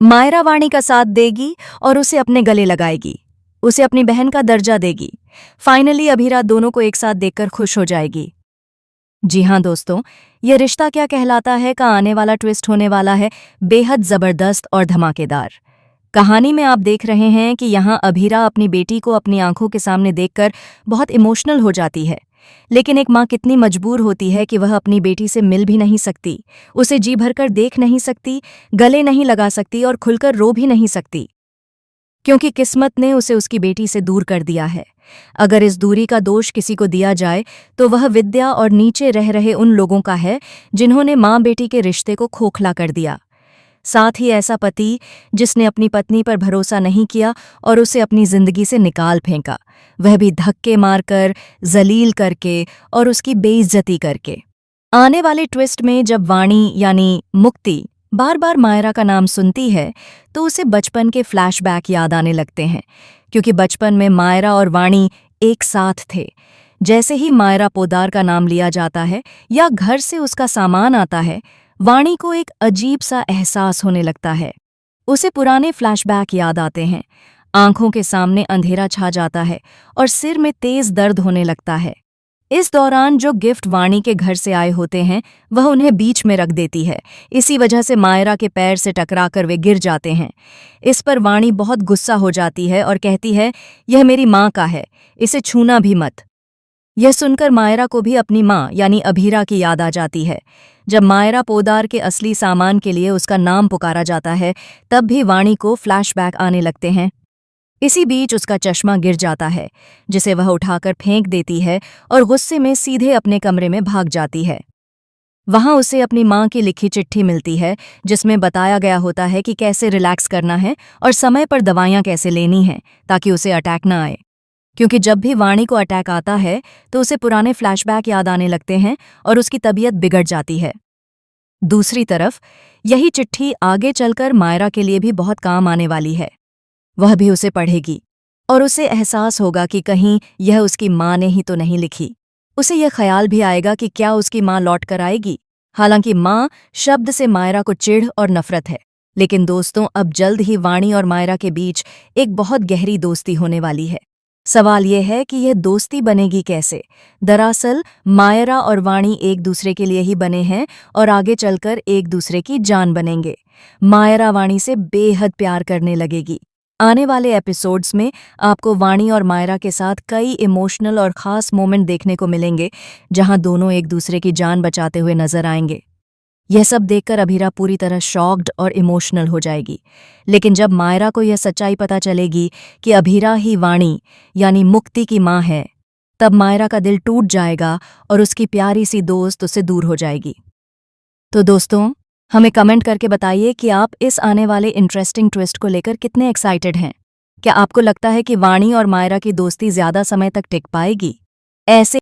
मायरा वाणी का साथ देगी और उसे अपने गले लगाएगी, उसे अपनी बहन का दर्जा देगी। फाइनली अभीरा दोनों को एक साथ देखकर खुश हो जाएगी। जी हाँ दोस्तों, यह रिश्ता क्या कहलाता है का आने वाला ट्विस्ट होने वाला है बेहद जबरदस्त और धमाकेदार। कहानी में आप देख रहे हैं कि यहाँ अभीरा अपनी बेटी को अपनी आंखों के सामने देखकर बहुत इमोशनल हो जाती है, लेकिन एक माँ कितनी मजबूर होती है कि वह अपनी बेटी से मिल भी नहीं सकती, उसे जी भरकर देख नहीं सकती, गले नहीं लगा सकती और खुलकर रो भी नहीं सकती, क्योंकि किस्मत ने उसे उसकी बेटी से दूर कर दिया है। अगर इस दूरी का दोष किसी को दिया जाए तो वह विद्या और नीचे रह रहे उन लोगों का है जिन्होंने माँ बेटी के रिश्ते को खोखला कर दिया। साथ ही ऐसा पति जिसने अपनी पत्नी पर भरोसा नहीं किया और उसे अपनी जिंदगी से निकाल फेंका, वह भी धक्के मारकर, जलील करके और उसकी बेइज्जती करके। आने वाले ट्विस्ट में जब वाणी यानी मुक्ति बार बार मायरा का नाम सुनती है तो उसे बचपन के फ्लैशबैक याद आने लगते हैं, क्योंकि बचपन में मायरा और वाणी एक साथ थे। जैसे ही मायरा पोदार का नाम लिया जाता है या घर से उसका सामान आता है, वाणी को एक अजीब सा एहसास होने लगता है। उसे पुराने फ्लैशबैक याद आते हैं, आंखों के सामने अंधेरा छा जाता है और सिर में तेज दर्द होने लगता है। इस दौरान जो गिफ्ट वाणी के घर से आए होते हैं वह उन्हें बीच में रख देती है। इसी वजह से मायरा के पैर से टकराकर वे गिर जाते हैं। इस पर वाणी बहुत गुस्सा हो जाती है और कहती है, यह मेरी माँ का है, इसे छूना भी मत। यह सुनकर मायरा को भी अपनी माँ यानी अभीरा की याद आ जाती है। जब मायरा पोदार के असली सामान के लिए उसका नाम पुकारा जाता है तब भी वाणी को फ्लैशबैक आने लगते हैं। इसी बीच उसका चश्मा गिर जाता है, जिसे वह उठाकर फेंक देती है और गुस्से में सीधे अपने कमरे में भाग जाती है। वहां उसे अपनी माँ की लिखी चिट्ठी मिलती है जिसमें बताया गया होता है कि कैसे रिलैक्स करना है और समय पर दवाइयाँ कैसे लेनी हैं ताकि उसे अटैक न आए, क्योंकि जब भी वाणी को अटैक आता है तो उसे पुराने फ्लैशबैक याद आने लगते हैं और उसकी तबीयत बिगड़ जाती है। दूसरी तरफ यही चिट्ठी आगे चलकर मायरा के लिए भी बहुत काम आने वाली है। वह भी उसे पढ़ेगी और उसे एहसास होगा कि कहीं यह उसकी माँ ने ही तो नहीं लिखी। उसे यह ख्याल भी आएगा कि क्या उसकी माँ लौट कर आएगी। हालांकि माँ शब्द से मायरा को चिढ़ और नफरत है, लेकिन दोस्तों अब जल्द ही वाणी और मायरा के बीच एक बहुत गहरी दोस्ती होने वाली है। सवाल यह है कि यह दोस्ती बनेगी कैसे। दरअसल मायरा और वाणी एक दूसरे के लिए ही बने हैं और आगे चलकर एक दूसरे की जान बनेंगे। मायरा वाणी से बेहद प्यार करने लगेगी। आने वाले एपिसोड्स में आपको वाणी और मायरा के साथ कई इमोशनल और ख़ास मोमेंट देखने को मिलेंगे, जहां दोनों एक दूसरे की जान बचाते हुए नजर आएंगे। यह सब देखकर अभीरा पूरी तरह शॉक्ड और इमोशनल हो जाएगी, लेकिन जब मायरा को यह सच्चाई पता चलेगी कि अभीरा ही वाणी यानी मुक्ति की माँ है, तब मायरा का दिल टूट जाएगा और उसकी प्यारी सी दोस्त उससे दूर हो जाएगी। तो दोस्तों, हमें कमेंट करके बताइए कि आप इस आने वाले इंटरेस्टिंग ट्विस्ट को लेकर कितने एक्साइटेड हैं। क्या आपको लगता है कि वाणी और मायरा की दोस्ती ज़्यादा समय तक टिक पाएगी? ऐसे